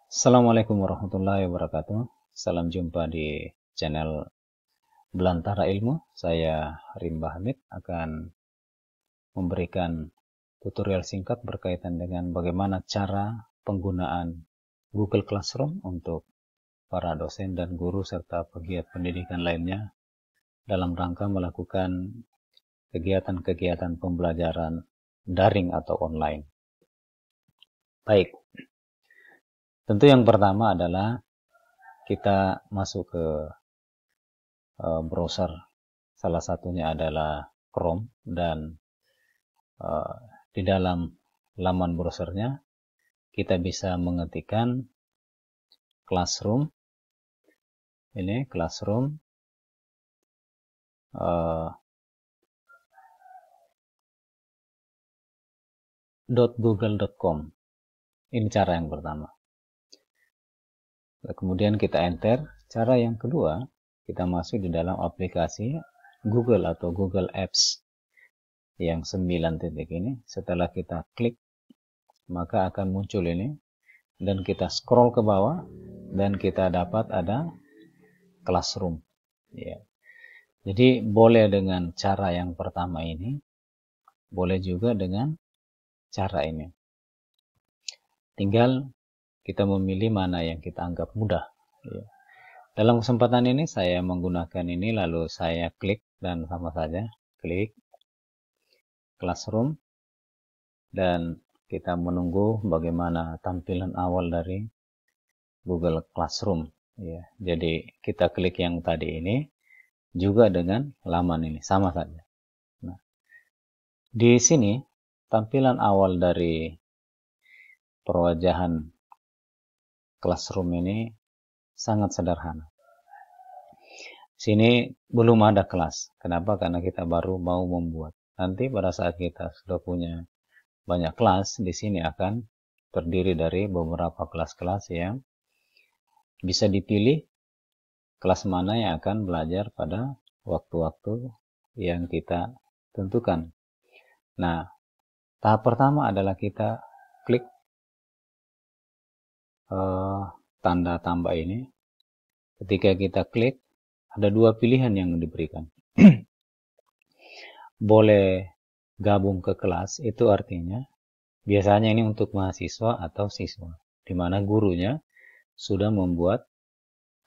Assalamualaikum warahmatullahi wabarakatuh. Salam jumpa di channel Belantara Ilmu. Saya Rimba Hamid akan memberikan tutorial singkat berkaitan dengan bagaimana cara penggunaan Google Classroom untuk para dosen dan guru serta pegiat pendidikan lainnya dalam rangka melakukan kegiatan-kegiatan pembelajaran daring atau online. Baik. Tentu yang pertama adalah kita masuk ke browser. Salah satunya adalah Chrome dan di dalam laman browsernya kita bisa mengetikkan Classroom. Ini Classroom .google.com. Ini cara yang pertama. Kemudian kita enter. Cara yang kedua, kita masuk di dalam aplikasi Google atau Google Apps yang 9 titik ini. Setelah kita klik, maka akan muncul ini. Dan kita scroll ke bawah, dan kita dapat ada Classroom. Ya. Jadi boleh dengan cara yang pertama ini, boleh juga dengan cara ini. Tinggal kita memilih mana yang kita anggap mudah. Ya. Dalam kesempatan ini saya menggunakan ini, lalu saya klik dan sama saja klik Classroom dan kita menunggu bagaimana tampilan awal dari Google Classroom. Ya. Jadi kita klik yang tadi ini juga dengan laman ini sama saja. Nah, di sini tampilan awal dari perwajahan Classroom ini sangat sederhana. Sini belum ada kelas. Kenapa? Karena kita baru mau membuat. Nanti pada saat kita sudah punya banyak kelas, di sini akan terdiri dari beberapa kelas-kelas yang bisa dipilih kelas mana yang akan belajar pada waktu-waktu yang kita tentukan. Nah, tahap pertama adalah kita klik tanda tambah ini. Ketika kita klik, ada dua pilihan yang diberikan. Boleh gabung ke kelas, itu artinya biasanya ini untuk mahasiswa atau siswa, di mana gurunya sudah membuat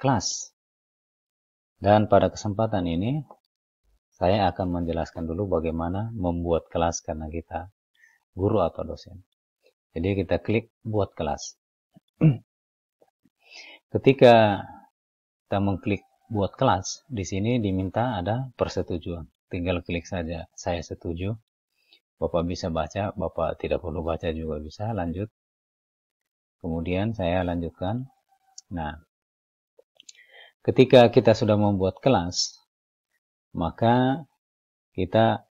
kelas. Dan pada kesempatan ini, saya akan menjelaskan dulu bagaimana membuat kelas karena kita guru atau dosen. Jadi kita klik buat kelas. Ketika kita mengklik buat kelas, di sini diminta ada persetujuan. Tinggal klik saja, saya setuju. Bapak bisa baca, Bapak tidak perlu baca juga bisa, lanjut. Kemudian saya lanjutkan. Nah, ketika kita sudah membuat kelas, maka kita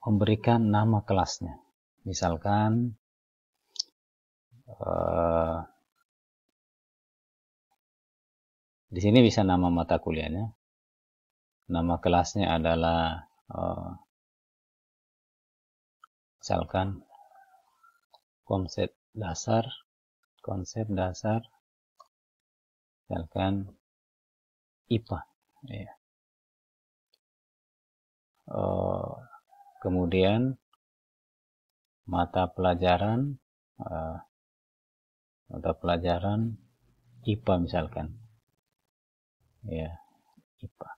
memberikan nama kelasnya. Misalkan, di sini bisa nama mata kuliahnya. Nama kelasnya adalah misalkan konsep dasar, misalkan IPA. Ya. Kemudian mata pelajaran IPA misalkan. Ya, IPA.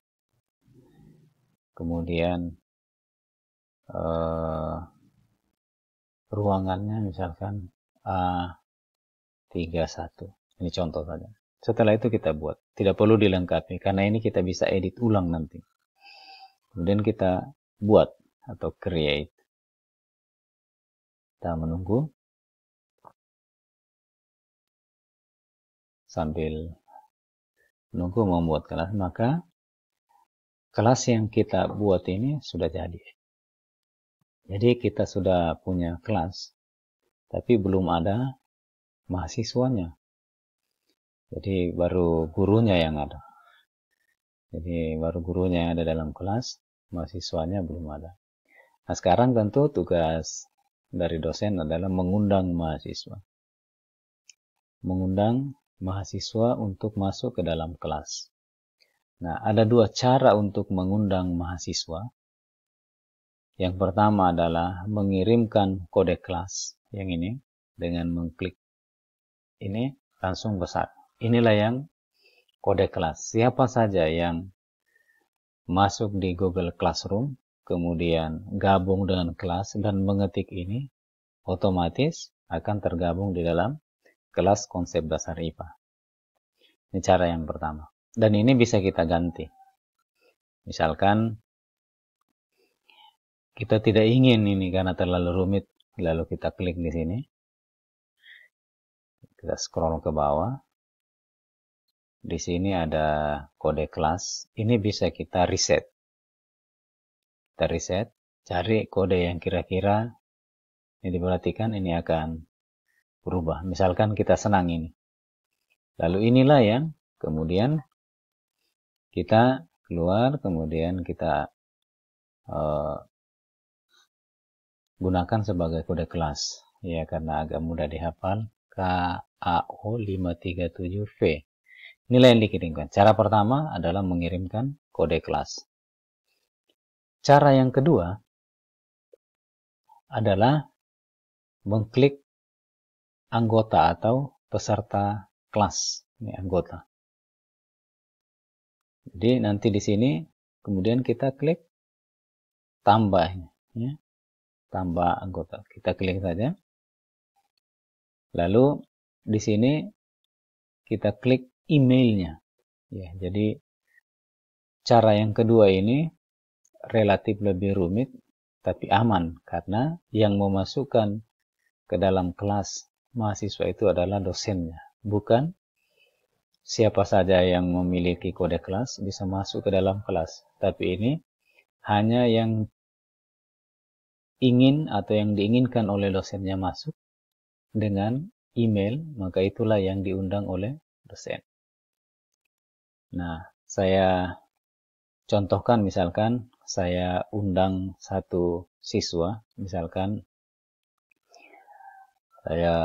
Kemudian ruangannya misalkan A31. Ini contoh saja. Setelah itu kita buat. Tidak perlu dilengkapi karena ini kita bisa edit ulang nanti. Kemudian kita buat atau create. Kita menunggu sambil menunggu membuat kelas, maka kelas yang kita buat ini sudah jadi. Jadi kita sudah punya kelas, tapi belum ada mahasiswanya. Jadi baru gurunya yang ada. Jadi baru gurunya yang ada dalam kelas, mahasiswanya belum ada. Nah, sekarang tentu tugas dari dosen adalah mengundang mahasiswa. Mengundang mahasiswa untuk masuk ke dalam kelas. Nah, ada dua cara untuk mengundang mahasiswa. Yang pertama adalah mengirimkan kode kelas yang ini dengan mengklik ini langsung besar. Inilah yang kode kelas. Siapa saja yang masuk di Google Classroom, kemudian gabung dengan kelas dan mengetik ini, otomatis akan tergabung di dalam kelas konsep dasar IPA. Ini cara yang pertama. Dan ini bisa kita ganti. Misalkan kita tidak ingin ini karena terlalu rumit, lalu kita klik di sini. Kita scroll ke bawah. Di sini ada kode kelas. Ini bisa kita reset. Kita reset, cari kode yang kira-kira ini diperhatikan ini akan berubah. Misalkan kita senang ini. Lalu inilah yang kemudian kita keluar, kemudian kita gunakan sebagai kode kelas. Ya, karena agak mudah dihafal. KAO537V. Inilah yang dikirimkan. Cara pertama adalah mengirimkan kode kelas. Cara yang kedua adalah mengklik anggota atau peserta kelas. Ini anggota. Jadi nanti di sini kemudian kita klik tambah, ya. Tambah anggota. Kita klik saja. Lalu di sini kita klik emailnya. Ya, jadi cara yang kedua ini relatif lebih rumit tapi aman karena yang memasukkan ke dalam kelas mahasiswa itu adalah dosennya, bukan siapa saja yang memiliki kode kelas bisa masuk ke dalam kelas. Tapi ini hanya yang ingin atau yang diinginkan oleh dosennya masuk dengan email, maka itulah yang diundang oleh dosen. Nah, saya contohkan misalkan saya undang satu siswa, misalkan saya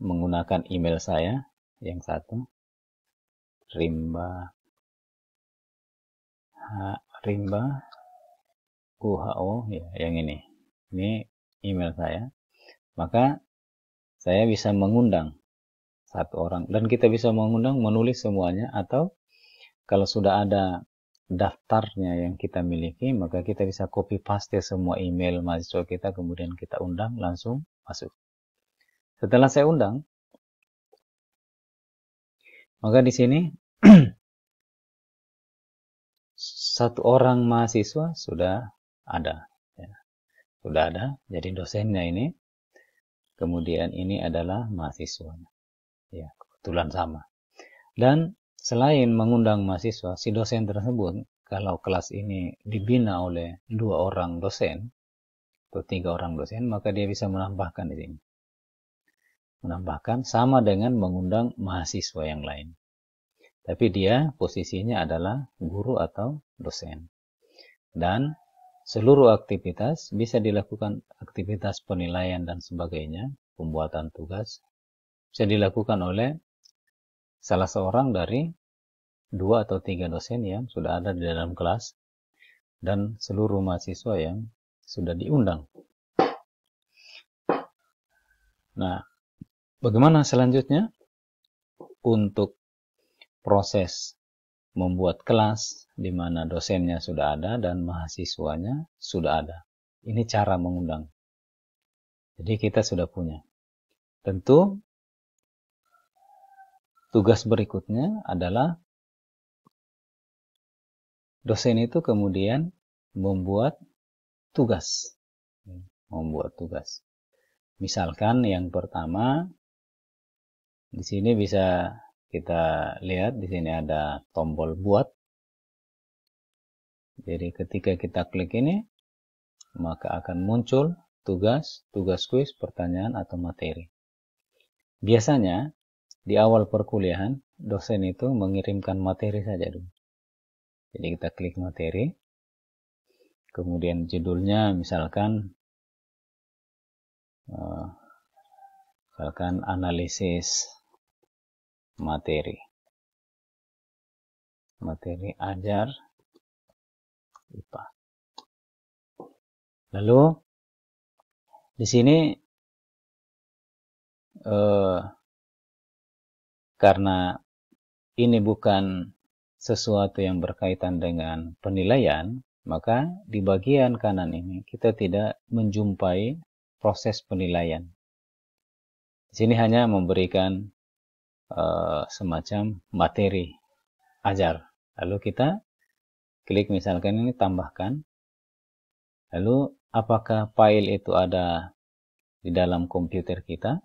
menggunakan email saya yang satu, Rimba UHO, ya, yang ini email saya. Maka saya bisa mengundang satu orang dan kita bisa mengundang menulis semuanya, atau kalau sudah ada daftarnya yang kita miliki, maka kita bisa copy paste semua email mahasiswa kita, kemudian kita undang langsung masuk. Setelah saya undang, maka di sini satu orang mahasiswa sudah ada, ya. Sudah ada. Jadi dosennya ini, kemudian ini adalah mahasiswanya. Ya, kebetulan sama. Dan selain mengundang mahasiswa, si dosen tersebut, kalau kelas ini dibina oleh 2 orang dosen atau 3 orang dosen, maka dia bisa menambahkan di sini. Menambahkan sama dengan mengundang mahasiswa yang lain. Tapi dia posisinya adalah guru atau dosen. Dan seluruh aktivitas bisa dilakukan, aktivitas penilaian dan sebagainya, pembuatan tugas, bisa dilakukan oleh salah seorang dari 2 atau 3 dosen yang sudah ada di dalam kelas dan seluruh mahasiswa yang sudah diundang. Nah, bagaimana selanjutnya? Untuk proses membuat kelas di mana dosennya sudah ada dan mahasiswanya sudah ada. Ini cara mengundang. Jadi kita sudah punya. Tentu tugas berikutnya adalah dosen itu kemudian membuat tugas. Misalkan yang pertama, di sini bisa kita lihat, di sini ada tombol buat. Jadi ketika kita klik ini, maka akan muncul tugas kuis, pertanyaan atau materi. Biasanya di awal perkuliahan, dosen itu mengirimkan materi saja dulu. Jadi kita klik materi, kemudian judulnya misalkan analisis materi. Materi ajar IPA. Lalu di sini karena ini bukan sesuatu yang berkaitan dengan penilaian, maka di bagian kanan ini kita tidak menjumpai proses penilaian. Di sini hanya memberikan semacam materi ajar. Lalu kita klik misalkan ini tambahkan. Lalu apakah file itu ada di dalam komputer kita?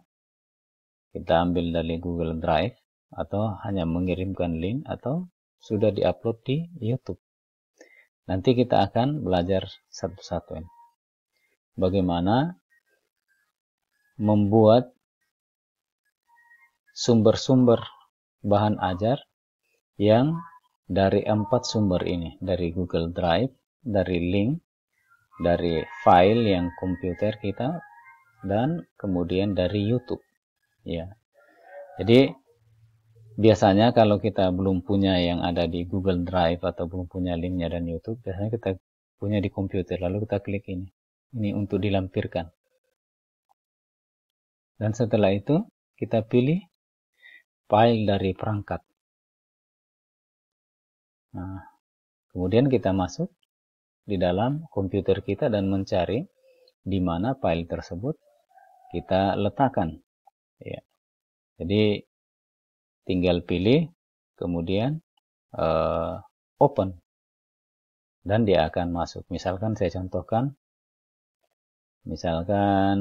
Kita ambil dari Google Drive atau hanya mengirimkan link atau sudah diupload di YouTube. Nanti kita akan belajar satu-satu ini. Bagaimana membuat sumber-sumber bahan ajar yang dari 4 sumber ini, dari Google Drive, dari link, dari file yang komputer kita, dan kemudian dari YouTube. Ya. Jadi biasanya kalau kita belum punya yang ada di Google Drive atau belum punya linknya dan YouTube, biasanya kita punya di komputer, lalu kita klik ini. Ini untuk dilampirkan. Dan setelah itu kita pilih file dari perangkat. Nah, kemudian kita masuk di dalam komputer kita dan mencari di mana file tersebut kita letakkan. Ya. Jadi tinggal pilih, kemudian open, dan dia akan masuk. Misalkan saya contohkan, misalkan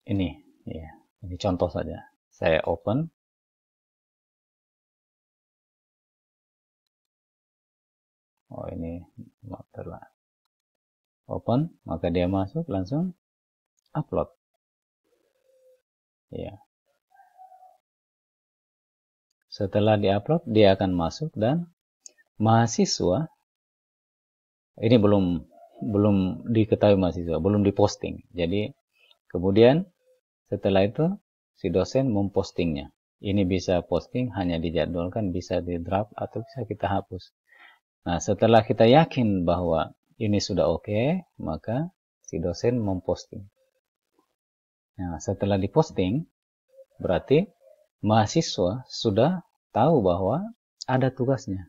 ini, ya, ini contoh saja. Saya open. Oh, ini terlah. Open, maka dia masuk langsung upload. Ya. Setelah diupload, dia akan masuk dan mahasiswa ini belum diketahui mahasiswa, belum diposting. Jadi kemudian setelah itu si dosen mempostingnya. Ini bisa posting hanya dijadwalkan, bisa di draft atau bisa kita hapus. Nah, setelah kita yakin bahwa ini sudah oke, maka si dosen memposting. Nah, setelah diposting, berarti mahasiswa sudah tahu bahwa ada tugasnya.